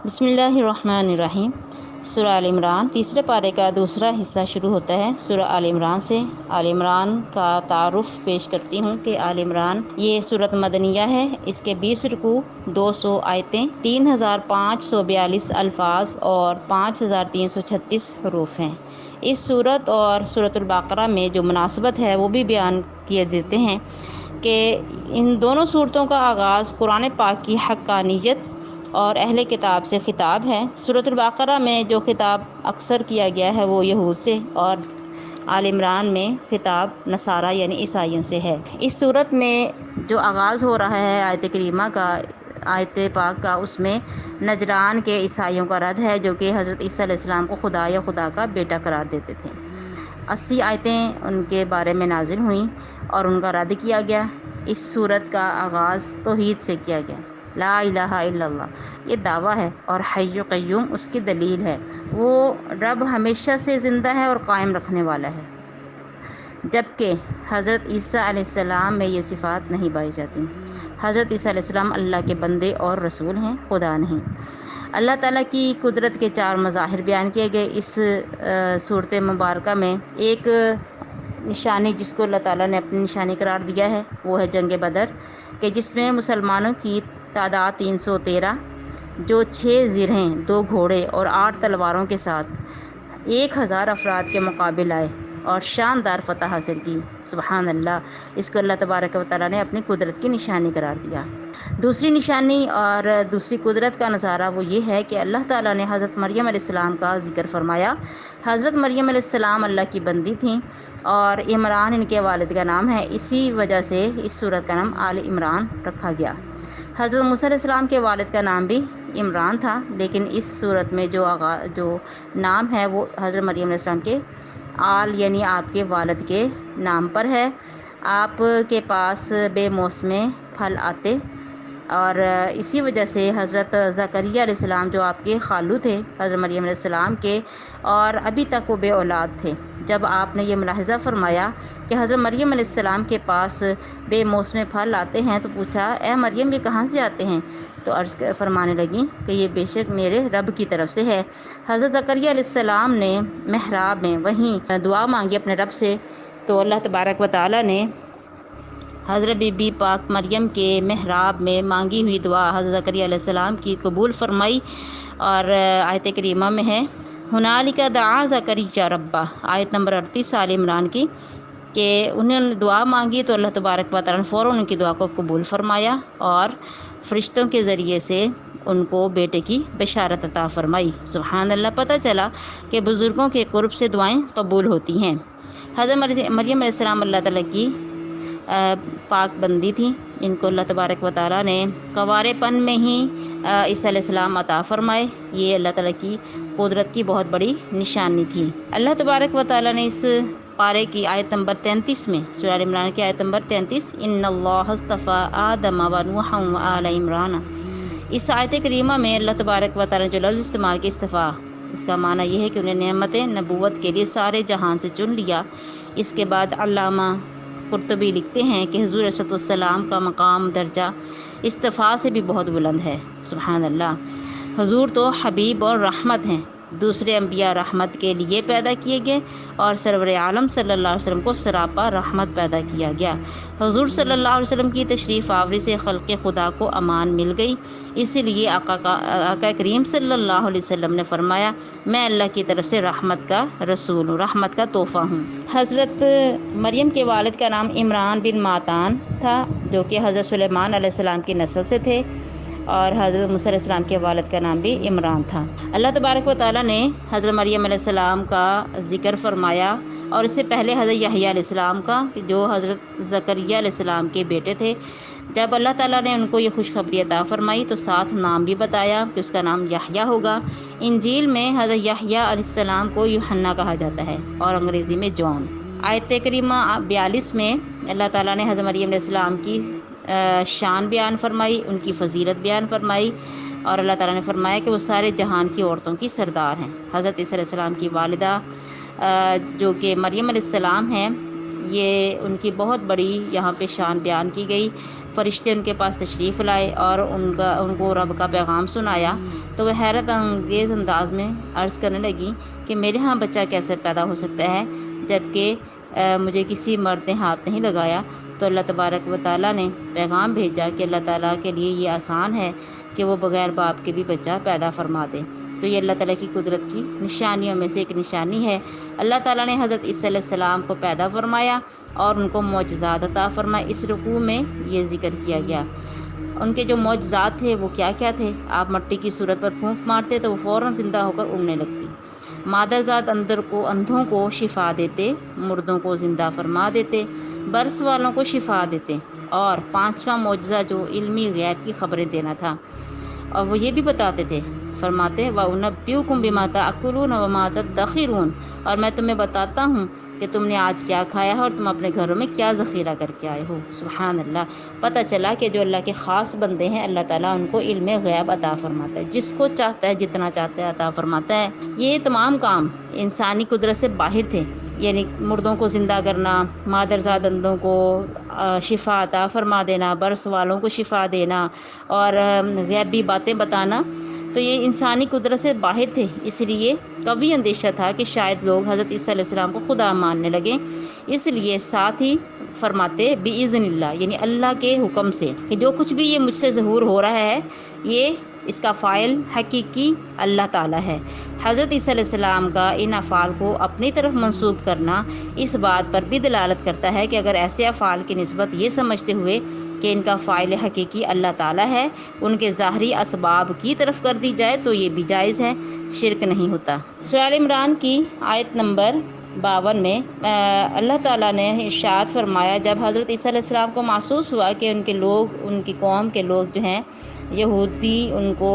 بسم اللہ الرحمن الرحیم۔ سورہ آل عمران تیسرے پارے کا دوسرا حصہ شروع ہوتا ہے سورہ آل عمران سے۔ آل عمران کا تعارف پیش کرتی ہوں کہ آل عمران یہ سورۃ مدنیہ ہے۔ اس کے 20 رکوع، 200 آیتیں، 3542 الفاظ اور 5336 حروف ہیں۔ اس سورت اور سورۃ البقرہ میں جو مناسبت ہے وہ بھی بیان کیے دیتے ہیں کہ ان دونوں صورتوں کا آغاز قرآن پاک کی حقانیت اور اہل کتاب سے خطاب ہے۔ سورۃ البقرہ میں جو خطاب اکثر کیا گیا ہے وہ یہود سے، اور آل عمران میں خطاب نصارہ یعنی عیسائیوں سے ہے۔ اس صورت میں جو آغاز ہو رہا ہے آیت کریمہ کا، آیت پاک کا، اس میں نجران کے عیسائیوں کا رد ہے جو کہ حضرت عیسیٰ علیہ السلام کو خدا یا خدا کا بیٹا قرار دیتے تھے۔ 80 آیتیں ان کے بارے میں نازل ہوئیں اور ان کا رد کیا گیا۔ اس صورت کا آغاز توحید سے کیا گیا۔ لا الہ الا اللہ یہ دعویٰ ہے اور حی قیوم اس کی دلیل ہے۔ وہ رب ہمیشہ سے زندہ ہے اور قائم رکھنے والا ہے، جبکہ حضرت عیسیٰ علیہ السلام میں یہ صفات نہیں پائی جاتی۔ حضرت عیسیٰ علیہ السلام اللہ کے بندے اور رسول ہیں، خدا نہیں۔ اللہ تعالیٰ کی قدرت کے 4 مظاہر بیان کیے گئے اس صورت مبارکہ میں۔ ایک نشانی جس کو اللہ تعالیٰ نے اپنی نشانی قرار دیا ہے وہ ہے جنگ بدر، کہ جس میں مسلمانوں کی تعداد 313، جو 6 زرہیں، 2 گھوڑے اور 8 تلواروں کے ساتھ 1000 افراد کے مقابل آئے اور شاندار فتح حاصل کی۔ سبحان اللہ، اس کو اللہ تبارک و تعالیٰ نے اپنی قدرت کی نشانی قرار دیا۔ دوسری نشانی اور دوسری قدرت کا نظارہ وہ یہ ہے کہ اللہ تعالیٰ نے حضرت مریم علیہ السلام کا ذکر فرمایا۔ حضرت مریم علیہ السلام اللہ کی بندی تھیں اور عمران ان کے والد کا نام ہے، اسی وجہ سے اس سورت کا نام آل عمران رکھا گیا۔ حضرت موسیٰ علیہ السلام کے والد کا نام بھی عمران تھا، لیکن اس صورت میں جو نام ہے وہ حضرت مریم علیہ السلام کے آل یعنی آپ کے والد کے نام پر ہے۔ آپ کے پاس بے موسمے پھل آتے اور اسی وجہ سے حضرت زکریا علیہ السلام جو آپ کے خالو تھے حضرت مریم علیہ السلام کے، اور ابھی تک وہ بے اولاد تھے، جب آپ نے یہ ملاحظہ فرمایا کہ حضرت مریم علیہ السلام کے پاس بے موسم پھل آتے ہیں تو پوچھا، اے مریم یہ کہاں سے آتے ہیں؟ تو عرض فرمانے لگیں کہ یہ بے شک میرے رب کی طرف سے ہے۔ حضرت زکریا علیہ السلام نے محراب میں وہیں دعا مانگی اپنے رب سے، تو اللہ تبارک و تعالیٰ نے حضرت بی بی پاک مریم کے محراب میں مانگی ہوئی دعا حضرت زکریا علیہ السلام کی قبول فرمائی، اور آیت کریمہ میں ہے ہنالک دعا زکریا ربہ، آیت نمبر 38 آل عمران کی، کہ انہوں نے دعا مانگی تو اللہ تبارک و تعالیٰ نے فوراً ان کی دعا کو قبول فرمایا اور فرشتوں کے ذریعے سے ان کو بیٹے کی بشارت عطا فرمائی۔ سبحان اللہ، پتہ چلا کہ بزرگوں کے قرب سے دعائیں قبول ہوتی ہیں۔ حضرت مریم علیہ السلام اللہ تعالیٰ کی پاک بندی تھیں، ان کو اللہ تبارک و تعالیٰ نے کنوارے پن میں ہی عیسیٰ علیہ السلام عطا فرمائے۔ یہ اللہ تعالیٰ کی قدرت کی بہت بڑی نشانی تھی۔ اللہ تبارک و تعالیٰ نے اس پارے کی آیت نمبر 33 میں، سورہ آل عمران کی آیت نمبر 33، ان اللہ اصطفیٰ آدم و نوحا و آل عمران، اس آیت کریمہ میں اللہ تبارک و تعالیٰ نے جو لفظ استعمال کیا اصطفیٰ، اس کا معنی یہ ہے کہ انہیں نعمت نبوت کے لیے سارے جہان سے چن لیا۔ اس کے بعد علامہ قرطبی لکھتے ہیں کہ حضور علیہ السلام کا مقام درجہ اصطفیٰ سے بھی بہت بلند ہے۔ سبحان اللہ، حضور تو حبیب اور رحمت ہیں، دوسرے انبیاء رحمت کے لیے پیدا کیے گئے اور سرور عالم صلی اللہ علیہ وسلم کو سراپا رحمت پیدا کیا گیا۔ حضور صلی اللہ علیہ وسلم کی تشریف آوری سے خلق خدا کو امان مل گئی، اسی لیے آقا کریم صلی اللہ علیہ وسلم نے فرمایا، میں اللہ کی طرف سے رحمت کا رسول ہوں، رحمت کا تحفہ ہوں۔ حضرت مریم کے والد کا نام عمران بن ماتان تھا، جو کہ حضرت سلیمان علیہ السلام کی نسل سے تھے، اور حضرت موسیٰ علیہ السلام کے والد کا نام بھی عمران تھا۔ اللہ تبارک و تعالیٰ نے حضرت مریم علیہ السلام کا ذکر فرمایا، اور اس سے پہلے حضرت یحییٰ علیہ السلام کا، جو حضرت زکریا علیہ السلام کے بیٹے تھے۔ جب اللہ تعالیٰ نے ان کو یہ خوشخبری عطا فرمائی تو ساتھ نام بھی بتایا کہ اس کا نام یحییٰ ہوگا۔ انجیل میں حضرت یحییٰ علیہ السلام کو یوحنا کہا جاتا ہے اور انگریزی میں جان۔ آیت کریمہ 42 میں اللہ تعالیٰ نے حضرت مریم علیہ السلام کی شان بیان فرمائی، ان کی فضیلت بیان فرمائی، اور اللہ تعالیٰ نے فرمایا کہ وہ سارے جہان کی عورتوں کی سردار ہیں۔ حضرت عیسیٰ علیہ السلام کی والدہ جو کہ مریم علیہ السلام ہیں، یہ ان کی بہت بڑی یہاں پہ شان بیان کی گئی۔ فرشتے ان کے پاس تشریف لائے اور ان کو رب کا پیغام سنایا تو وہ حیرت انگیز انداز میں عرض کرنے لگی کہ میرے ہاں بچہ کیسے پیدا ہو سکتا ہے جبکہ مجھے کسی مرد نے ہاتھ نہیں لگایا۔ تو اللہ تبارک و تعالیٰ نے پیغام بھیجا کہ اللہ تعالیٰ کے لیے یہ آسان ہے کہ وہ بغیر باپ کے بھی بچہ پیدا فرما دے۔ تو یہ اللہ تعالیٰ کی قدرت کی نشانیوں میں سے ایک نشانی ہے۔ اللہ تعالیٰ نے حضرت عیسیٰ علیہ السلام کو پیدا فرمایا اور ان کو معجزات عطا فرمائے۔ اس رکوع میں یہ ذکر کیا گیا۔ ان کے جو معجزات تھے وہ کیا کیا تھے؟ آپ مٹی کی صورت پر پھونک مارتے تو وہ فوراً زندہ ہو کر اڑنے لگتی، مادرزاد اندھوں کو شفا دیتے، مردوں کو زندہ فرما دیتے، برس والوں کو شفا دیتے، اور پانچواں معجزہ جو علمی غیب کی خبریں دینا تھا، اور وہ یہ بھی بتاتے تھے، فرماتے وَأُنَبِّئُكُم بِمَا تَأْكُلُونَ وَمَا تَدَّخِرُونَ، اور میں تمہیں بتاتا ہوں کہ تم نے آج کیا کھایا ہے اور تم اپنے گھروں میں کیا ذخیرہ کر کے آئے ہو۔ سبحان اللہ۔ پتہ چلا کہ جو اللہ کے خاص بندے ہیں اللہ تعالیٰ ان کو علم غیب عطا فرماتا ہے، جس کو چاہتا ہے جتنا چاہتا ہے عطا فرماتا ہے۔ یہ تمام کام انسانی قدرت سے باہر تھے، یعنی مردوں کو زندہ کرنا، مادرزاد اندھوں کو شفا عطا فرما دینا، برس والوں کو شفا دینا، اور غیبی باتیں بتانا، تو یہ انسانی قدرت سے باہر تھے۔ اس لیے قوی اندیشہ تھا کہ شاید لوگ حضرت عیسیٰ علیہ السلام کو خدا ماننے لگیں۔ اس لیے ساتھ ہی فرماتے بِإِذْنِ اللہ، یعنی اللہ کے حکم سے، کہ جو کچھ بھی یہ مجھ سے ظہور ہو رہا ہے یہ اس کا فاعل حقیقی اللہ تعالیٰ ہے۔ حضرت عیسیٰ علیہ السلام کا ان افعال کو اپنی طرف منسوب کرنا اس بات پر بھی دلالت کرتا ہے کہ اگر ایسے افعال کی نسبت یہ سمجھتے ہوئے کہ ان کا فاعل حقیقی اللہ تعالیٰ ہے ان کے ظاہری اسباب کی طرف کر دی جائے تو یہ بھی جائز ہے، شرک نہیں ہوتا۔ سورہ آل عمران کی آیت نمبر 52 میں اللہ تعالیٰ نے ارشاد فرمایا، جب حضرت عیسیٰ علیہ السلام کو محسوس ہوا کہ ان کی قوم کے لوگ جو ہیں یہودی ان کو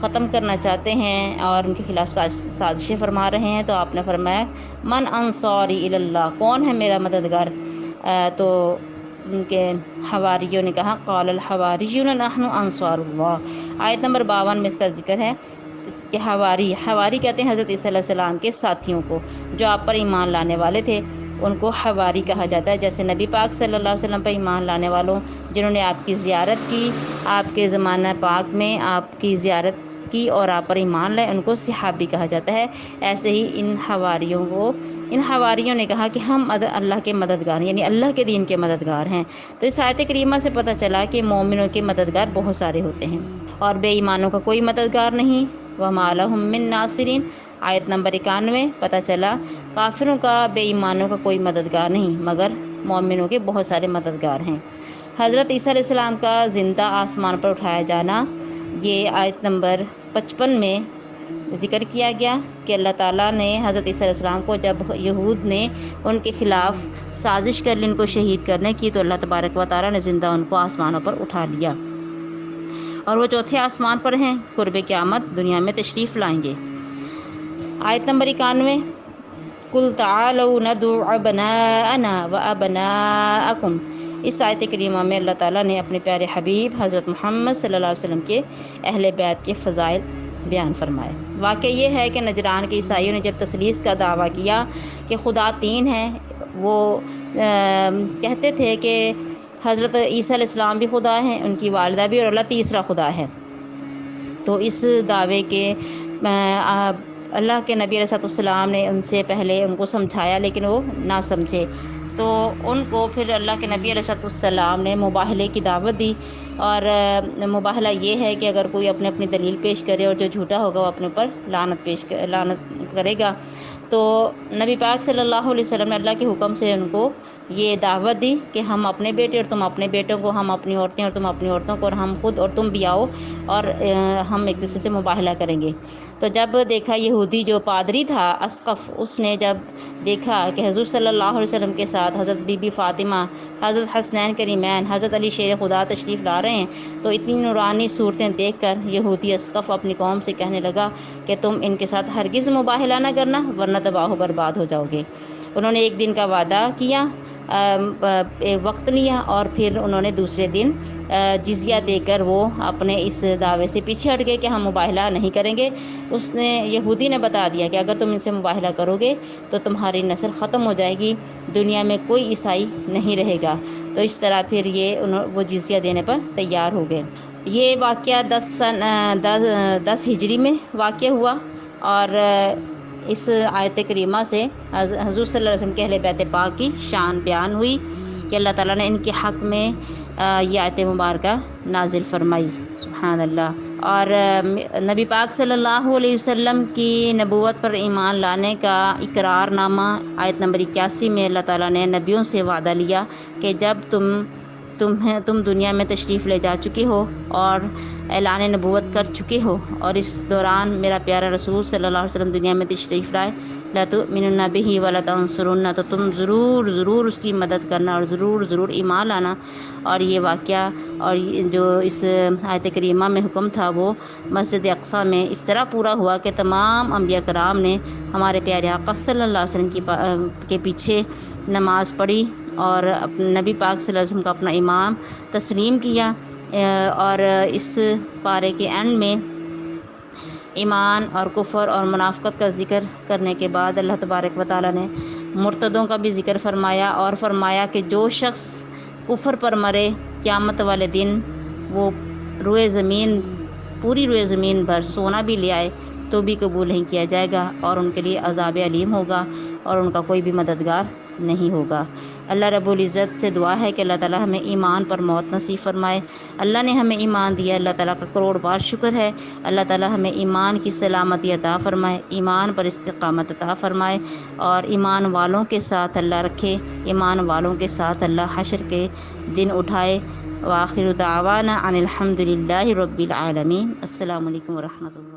ختم کرنا چاہتے ہیں اور ان کے خلاف سازشیں فرما رہے ہیں، تو آپ نے فرمایا من انصاری الی اللہ، کون ہے میرا مددگار؟ تو ان کے حواریوں نے کہا قال الحواریون نحن انصار اللہ۔ آیت نمبر 52 میں اس کا ذکر ہے کہ حواری کہتے ہیں حضرت عیسیٰ علیہ السلام کے ساتھیوں کو، جو آپ پر ایمان لانے والے تھے ان کو حواری کہا جاتا ہے، جیسے نبی پاک صلی اللہ علیہ وسلم پر ایمان لانے والوں جنہوں نے آپ کی زیارت کی، آپ کے زمانہ پاک میں آپ کی زیارت کی اور آپ پر ایمان لائے، ان کو صحابی کہا جاتا ہے۔ ایسے ہی ان حواریوں نے کہا کہ ہم اللہ کے مددگار ہیں، یعنی اللہ کے دین کے مددگار ہیں۔ تو اس آیت کریمہ سے پتہ چلا کہ مومنوں کے مددگار بہت سارے ہوتے ہیں اور بے ایمانوں کا کوئی مددگار نہیں۔ وَمَا لَهُم مِّن نَاصِرِينَ، آیت نمبر 91 پتہ چلا کافروں کا، بے ایمانوں کا کوئی مددگار نہیں مگر مومنوں کے بہت سارے مددگار ہیں۔ حضرت عیسیٰ علیہ السلام کا زندہ آسمان پر اٹھایا جانا، یہ آیت نمبر 55 میں ذکر کیا گیا کہ اللہ تعالیٰ نے حضرت عیسیٰ علیہ السلام کو جب یہود نے ان کے خلاف سازش کر لی ان کو شہید کرنے کی، تو اللہ تبارک و تعالیٰ نے زندہ ان کو آسمانوں پر اٹھا لیا، اور وہ چوتھے آسمان پر ہیں، قرب قیامت دنیا میں تشریف لائیں گے۔ آیت نمبر 91 قُلْ تَعَالَوْا نَدْعُ أَبْنَاءَنَا وَأَبْنَاءَكُمْ، اس آیت کریمہ میں اللہ تعالیٰ نے اپنے پیارے حبیب حضرت محمد صلی اللہ علیہ وسلم کے اہل بیت کے فضائل بیان فرمائے۔ واقعہ یہ ہے کہ نجران کے عیسائیوں نے جب تثلیث کا دعویٰ کیا کہ خدا تین ہیں، وہ کہتے تھے کہ حضرت عیسیٰ علیہ السلام بھی خدا ہیں، ان کی والدہ بھی، اور اللہ تیسرا خدا ہے۔ تو اس دعوے کے اللہ کے نبی علیہ السلام نے ان سے پہلے ان کو سمجھایا لیکن وہ نہ سمجھے، تو ان کو پھر اللہ کے نبی علیہ السلام نے مباہلے کی دعوت دی، اور مباہلہ یہ ہے کہ اگر کوئی اپنی دلیل پیش کرے اور جو جھوٹا ہوگا وہ اپنے اوپر لعنت کرے گا، تو نبی پاک صلی اللہ علیہ وسلم نے اللہ کے حکم سے ان کو یہ دعوت دی کہ ہم اپنے بیٹے اور تم اپنے بیٹوں کو، ہم اپنی عورتیں اور تم اپنی عورتوں کو، اور ہم خود اور تم بھی آؤ اور ہم ایک دوسرے سے مباہلہ کریں گے۔ تو جب دیکھا یہودی جو پادری تھا اسقف، اس نے جب دیکھا کہ حضور صلی اللہ علیہ وسلم کے ساتھ حضرت بی بی فاطمہ، حضرت حسنین کریمین، حضرت علی شیر خدا تشریف لا رہے ہیں، تو اتنی نورانی صورتیں دیکھ کر یہودی اسقف اپنی قوم سے کہنے لگا کہ تم ان کے ساتھ ہرگز مباہلہ نہ کرنا ورنہ تباہ و برباد ہو جاؤ گے۔ انہوں نے ایک دن کا وعدہ کیا، وقت لیا، اور پھر انہوں نے دوسرے دن جزیہ دے کر وہ اپنے اس دعوے سے پیچھے ہٹ گئے کہ ہم مباہلہ نہیں کریں گے۔ اس نے یہودی نے بتا دیا کہ اگر تم ان سے مباہلہ کرو گے تو تمہاری نسل ختم ہو جائے گی، دنیا میں کوئی عیسائی نہیں رہے گا۔ تو اس طرح پھر وہ جزیہ دینے پر تیار ہو گئے۔ یہ واقعہ 10 ہجری میں واقع ہوا، اور اس آیت کریمہ سے حضور صلی اللہ علیہ وسلم کے اہل بیت پاک کی شان بیان ہوئی کہ اللہ تعالیٰ نے ان کے حق میں یہ آیت مبارکہ نازل فرمائی۔ سبحان اللہ۔ اور نبی پاک صلی اللہ علیہ وسلم کی نبوت پر ایمان لانے کا اقرار نامہ آیت نمبر 81 میں اللہ تعالیٰ نے نبیوں سے وعدہ لیا کہ جب تم دنیا میں تشریف لے جا چکے ہو اور اعلان نبوت کر چکے ہو، اور اس دوران میرا پیارا رسول صلی اللہ علیہ وسلم دنیا میں تشریف لائے، لَتُؤْمِنُنَّ بِهِ وَلَتَنْصُرُنَّ، تو تم ضرور اس کی مدد کرنا اور ضرور ایمان لانا۔ اور یہ واقعہ اور جو اس آیت کریمہ میں حکم تھا وہ مسجد اقصیٰ میں اس طرح پورا ہوا کہ تمام انبیاء کرام نے ہمارے پیارے آقا صلی اللہ علیہ وسلم کے پیچھے نماز پڑھی اور نبی پاک صلی اللہ علیہ وسلم کا اپنا امام تسلیم کیا۔ اور اس پارے کے اینڈ میں ایمان اور کفر اور منافقت کا ذکر کرنے کے بعد اللہ تبارک و تعالیٰ نے مرتدوں کا بھی ذکر فرمایا، اور فرمایا کہ جو شخص کفر پر مرے قیامت والے دن وہ پوری روئے زمین بھر سونا بھی لے آئے تو بھی قبول نہیں کیا جائے گا، اور ان کے لیے عذاب علیم ہوگا، اور ان کا کوئی بھی مددگار نہیں ہوگا۔ اللہ رب العزت سے دعا ہے کہ اللہ تعالیٰ ہمیں ایمان پر موت نصیب فرمائے۔ اللہ نے ہمیں ایمان دیا، اللہ تعالیٰ کا کروڑ بار شکر ہے۔ اللہ تعالیٰ ہمیں ایمان کی سلامتی عطا فرمائے، ایمان پر استقامت عطا فرمائے، اور ایمان والوں کے ساتھ اللہ رکھے، ایمان والوں کے ساتھ اللہ حشر کے دن اٹھائے۔ وآخر دعوانا ان الحمد للہ رب العالمین۔ السلام علیکم ورحمۃ اللہ۔